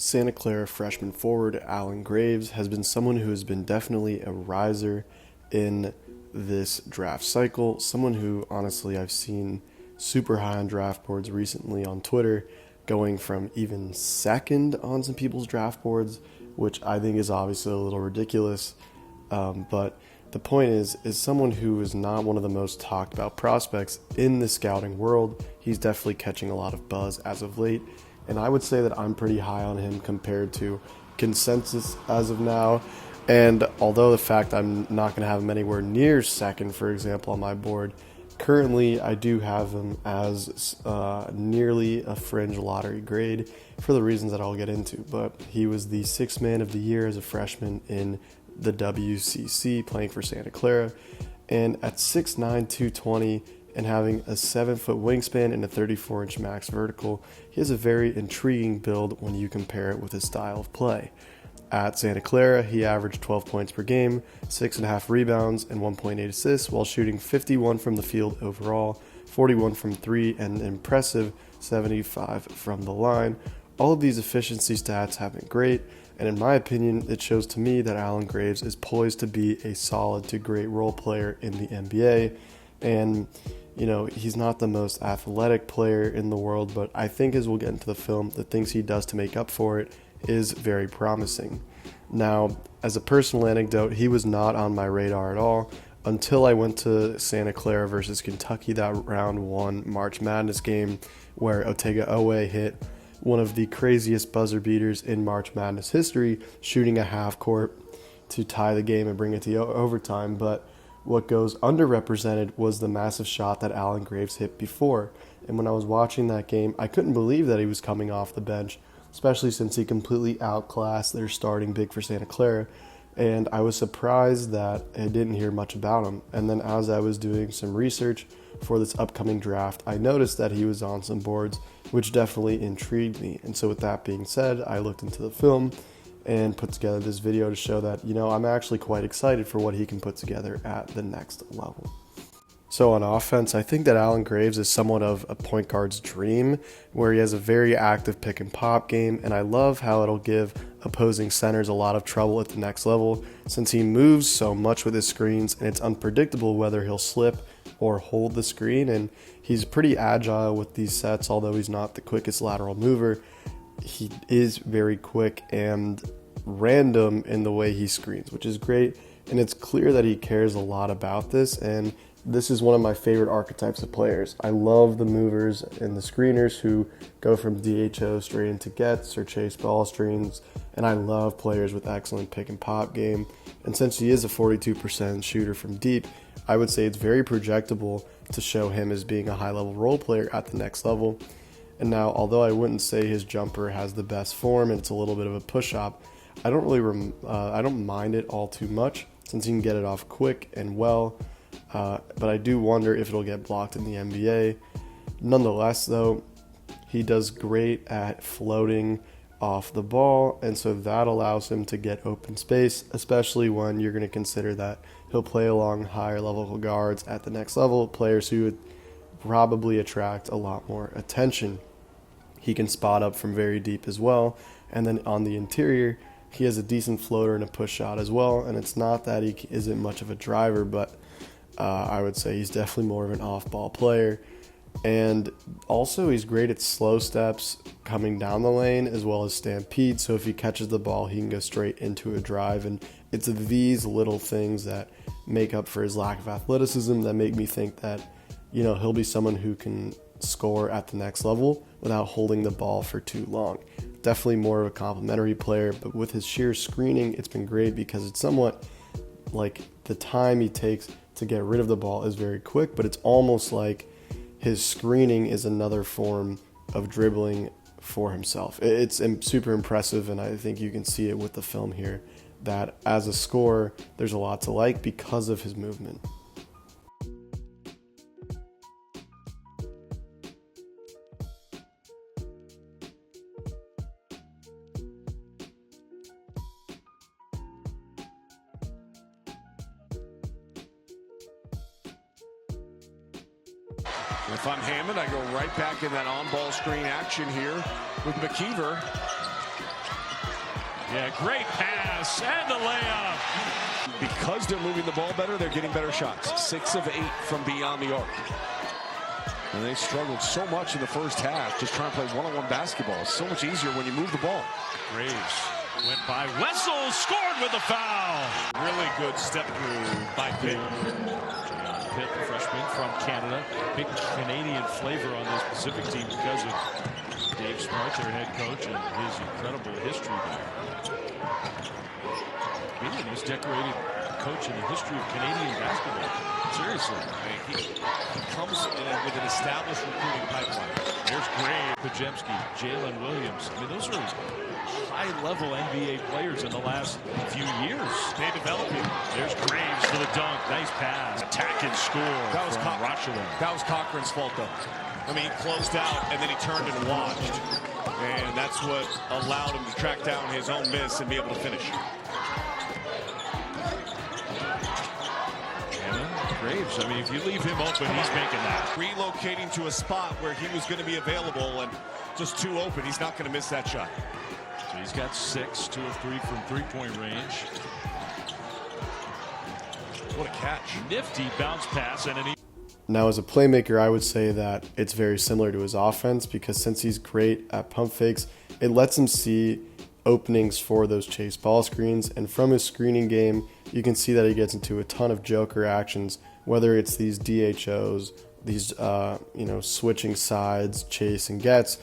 Santa Clara freshman forward Alan Graves has been someone who has been definitely a riser in this draft cycle, someone who honestly I've seen super high on draft boards recently on Twitter, going from even second on some people's draft boards, which I think is obviously a little ridiculous. But the point is someone who is not one of the most talked about prospects in the scouting world. He's definitely catching a lot of buzz as of late, and I would say that I'm pretty high on him compared to consensus as of now. And although the fact I'm not going to have him anywhere near second, for example, on my board, currently I do have him as nearly a fringe lottery grade for the reasons that I'll get into. But he was the sixth man of the year as a freshman in the WCC, playing for Santa Clara, and at 6'9", 220, and having a 7-foot wingspan and a 34-inch max vertical, he has a very intriguing build when you compare it with his style of play. At Santa Clara, he averaged 12 points per game, 6.5 rebounds, and 1.8 assists, while shooting 51 from the field overall, 41 from three, and an impressive 75 from the line. All of these efficiency stats have been great, and in my opinion, it shows to me that Alan Graves is poised to be a solid to great role player in the NBA. And, he's not the most athletic player in the world, but I think as we'll get into the film, the things he does to make up for it is very promising. Now, as a personal anecdote, he was not on my radar at all until I went to Santa Clara versus Kentucky, that round one March Madness game where Otega Owe hit one of the craziest buzzer beaters in March Madness history, shooting a half court to tie the game and bring it to overtime. But what goes underrepresented was the massive shot that Alan Graves hit before. And when I was watching that game, I couldn't believe that he was coming off the bench, especially since he completely outclassed their starting big for Santa Clara. And I was surprised that I didn't hear much about him. And then as I was doing some research for this upcoming draft, I noticed that he was on some boards, which definitely intrigued me. And so with that being said, I looked into the film and put together this video to show that, I'm actually quite excited for what he can put together at the next level. So on offense, I think that Alan Graves is somewhat of a point guard's dream, where he has a very active pick and pop game, and I love how it'll give opposing centers a lot of trouble at the next level, since he moves so much with his screens, and it's unpredictable whether he'll slip or hold the screen, and he's pretty agile with these sets. Although he's not the quickest lateral mover, he is very quick and random in the way he screens, which is great, and it's clear that he cares a lot about this, and this is one of my favorite archetypes of players. I love the movers and the screeners who go from DHO straight into gets or chase ball screens, and I love players with excellent pick and pop game. And since he is a 42% shooter from deep, I would say it's very projectable to show him as being a high-level role player at the next level. And now, although I wouldn't say his jumper has the best form and it's a little bit of a push-up, I don't mind it all too much, since he can get it off quick and well. But I do wonder if it'll get blocked in the NBA. Nonetheless, though, he does great at floating off the ball, and so that allows him to get open space, especially when you're going to consider that he'll play along higher level guards at the next level, players who would probably attract a lot more attention. He can spot up from very deep as well, and then on the interior, he has a decent floater and a push shot as well, and it's not that he isn't much of a driver, but I would say he's definitely more of an off-ball player. And also he's great at slow steps coming down the lane as well as stampede, so if he catches the ball, he can go straight into a drive. And it's these little things that make up for his lack of athleticism that make me think that, he'll be someone who can score at the next level without holding the ball for too long. Definitely more of a complimentary player, but with his sheer screening, it's been great because it's somewhat like the time he takes to get rid of the ball is very quick, but it's almost like his screening is another form of dribbling for himself. It's super impressive, and I think you can see it with the film here, that as a scorer, there's a lot to like because of his movement. If I'm Hammond, I go right back in that on-ball screen action here with McKeever. Yeah, great pass and the layup. Because they're moving the ball better, they're getting better shots. 6 of 8 from beyond the arc. And they struggled so much in the first half just trying to play one-on-one basketball. It's so much easier when you move the ball. Graves went by Wessel, scored with a foul. Really good step through by Pitt. Pitt, the freshman from Canada. Big Canadian flavor on this Pacific team because of Dave Smart, their head coach, and his incredible history there. Being the most decorated coach in the history of Canadian basketball. Seriously. He comes with an established recruiting pipeline. There's Gray, Pajemski, Jalen Williams. I mean, those are high-level NBA players in the last few years. They develop it. There's Graves for the dunk. Nice pass. Attack and score. That was Rochelle. That was Cochran's fault, though. I mean, he closed out, and then he turned and watched. And that's what allowed him to track down his own miss and be able to finish. Graves, I mean, if you leave him open, he's making that. Relocating to a spot where he was going to be available and just too open, he's not going to miss that shot. So he's got 6, 2 of 3 from three-point range. What a catch. Nifty bounce pass and an Now, as a playmaker, I would say that it's very similar to his offense because since he's great at pump fakes, it lets him see openings for those chase ball screens. And from his screening game, you can see that he gets into a ton of joker actions, whether it's these DHOs, these switching sides, chase and gets.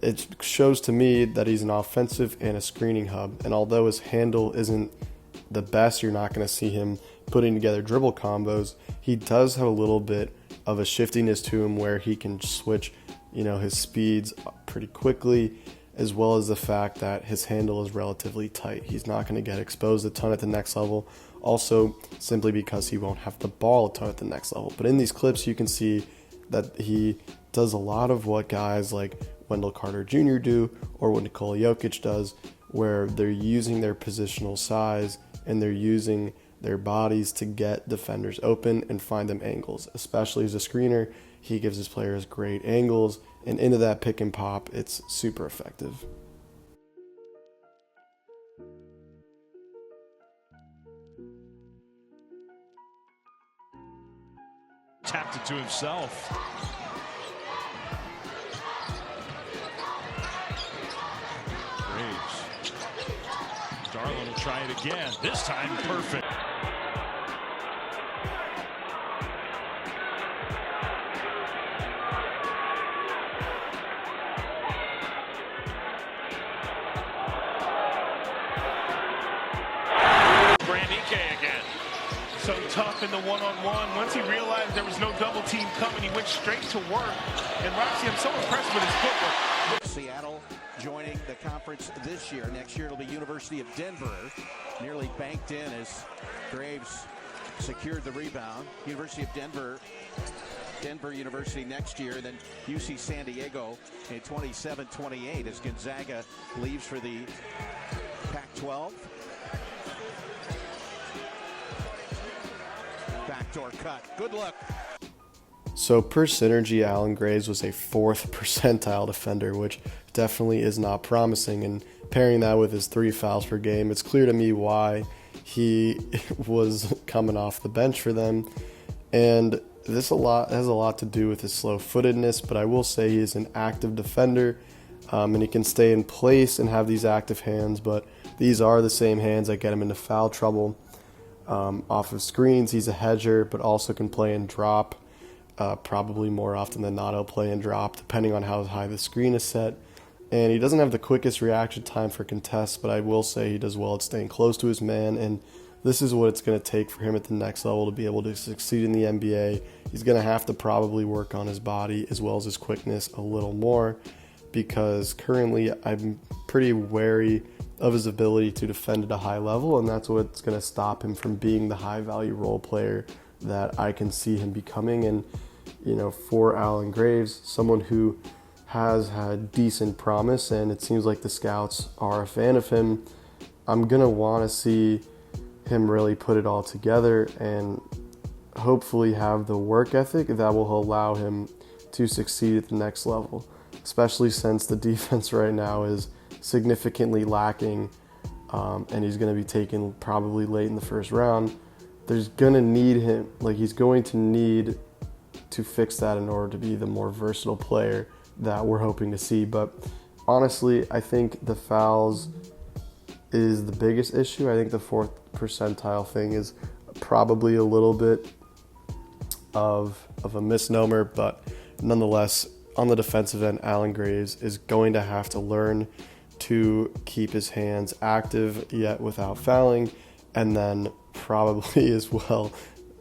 It shows to me that he's an offensive and a screening hub. And although his handle isn't the best, you're not going to see him putting together dribble combos. He does have a little bit of a shiftiness to him where he can switch, his speeds pretty quickly, as well as the fact that his handle is relatively tight. He's not going to get exposed a ton at the next level, also simply because he won't have the ball a ton at the next level. But in these clips, you can see that he does a lot of what guys like Wendell Carter Jr. do or what Nikola Jokic does, where they're using their positional size and they're using their bodies to get defenders open and find them angles. Especially as a screener, he gives his players great angles, and into that pick and pop, it's super effective. tapped it to himself. Graves. Darlin will try it again. This time perfect. So tough in the one-on-one. Once he realized there was no double team coming, he went straight to work. And Roxy, I'm so impressed with his footwork. Seattle joining the conference this year. Next year it'll be University of Denver. Nearly banked in as Graves secured the rebound. University of Denver University next year, and then UC San Diego in 27-28 as Gonzaga leaves for the Pac-12. Backdoor cut. Good luck. So per synergy, Alan Graves was a 4th percentile defender, which definitely is not promising. And pairing that with his 3 fouls per game, it's clear to me why he was coming off the bench for them. And this has a lot to do with his slow-footedness, but I will say he is an active defender, and he can stay in place and have these active hands, but these are the same hands that get him into foul trouble. Off of screens, he's a hedger, but also can play and drop. Probably more often than not, he'll play and drop, depending on how high the screen is set. And he doesn't have the quickest reaction time for contests, but I will say he does well at staying close to his man, and this is what it's going to take for him at the next level to be able to succeed in the NBA. He's going to have to probably work on his body as well as his quickness a little more, because currently I'm pretty wary of his ability to defend at a high level, and that's what's going to stop him from being the high-value role player that I can see him becoming. And, for Alan Graves, someone who has had decent promise, and it seems like the scouts are a fan of him, I'm going to want to see him really put it all together and hopefully have the work ethic that will allow him to succeed at the next level, especially since the defense right now is significantly lacking and he's going to be taken probably late in the first round. There's going to need him, like he's going to need to fix that in order to be the more versatile player that we're hoping to see. But honestly, I think the fouls is the biggest issue. I think the 4th percentile thing is probably a little bit of a misnomer, but nonetheless, on the defensive end, Alan Graves is going to have to learn to keep his hands active yet without fouling, and then probably as well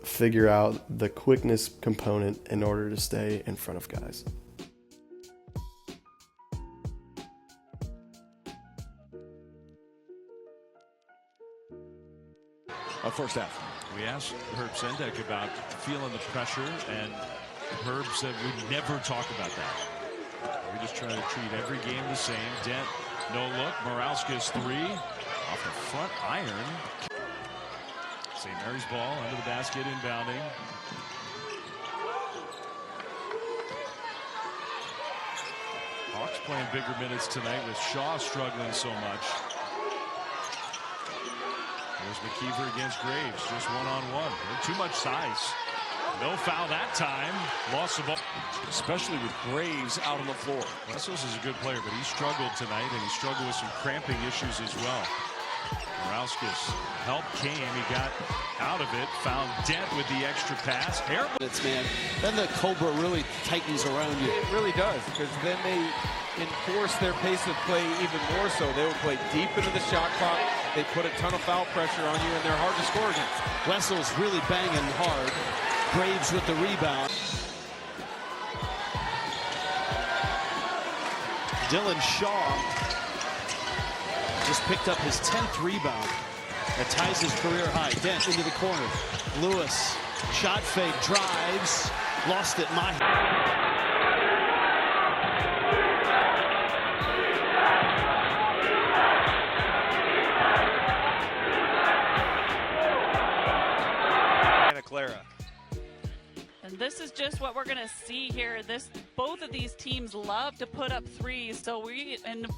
figure out the quickness component in order to stay in front of guys. First half. We asked Herb Sendek about feeling the pressure, and Herb said we never talk about that. We just try to treat every game the same. Dent, no look. Moralska's 3 off the front iron. St. Mary's ball under the basket, inbounding. Hawks playing bigger minutes tonight with Shaw struggling so much. There's McKeever against Graves, just one-on-one. Too much size. No foul that time. Lost the ball. Especially with Graves out on the floor. Lessos is a good player, but he struggled tonight, and he struggled with some cramping issues as well. Moralska's help came. He got out of it. Found Dent with the extra pass. Man, then the Cobra really tightens around you. It really does, because then they enforce their pace of play even more so. They will play deep into the shot clock. They put a ton of foul pressure on you, and they're hard to score against. Wessel's really banging hard. Graves with the rebound. Dylan Shaw just picked up his 10th rebound. That ties his career high. Dent into the corner. Lewis, shot fake, drives, lost it. And this is just what we're going to see here. Both of these teams love to put up threes. So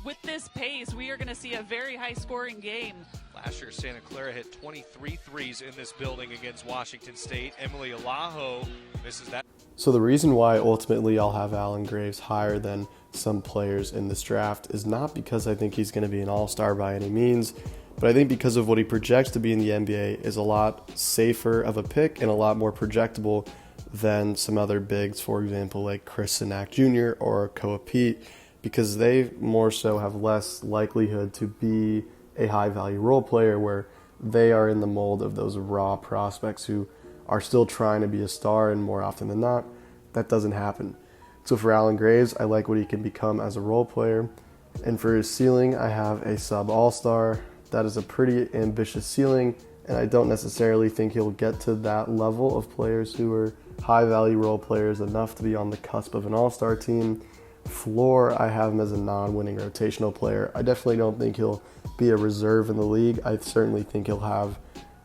with this pace, we are going to see a very high scoring game. Last year, Santa Clara hit 23 threes in this building against Washington State. Emily Alaho misses that. So the reason why ultimately I'll have Alan Graves higher than some players in this draft is not because I think he's going to be an all-star by any means, but I think because of what he projects to be in the NBA is a lot safer of a pick and a lot more projectable than some other bigs, for example, like Chris Sinak Jr. or Koa Pete, because they more so have less likelihood to be a high-value role player where they are in the mold of those raw prospects who are still trying to be a star, and more often than not, that doesn't happen. So for Alan Graves, I like what he can become as a role player. And for his ceiling, I have a sub-all-star. That is a pretty ambitious ceiling, and I don't necessarily think he'll get to that level of players who are high-value role players enough to be on the cusp of an all-star team. Floor, I have him as a non-winning rotational player. I definitely don't think he'll be a reserve in the league. I certainly think he'll have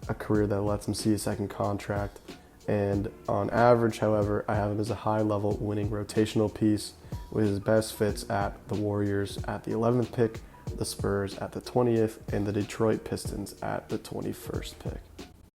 a career that lets him see a second contract. And on average, however, I have him as a high-level winning rotational piece with his best fits at the Warriors at the 11th pick, the Spurs at the 20th, and the Detroit Pistons at the 21st pick.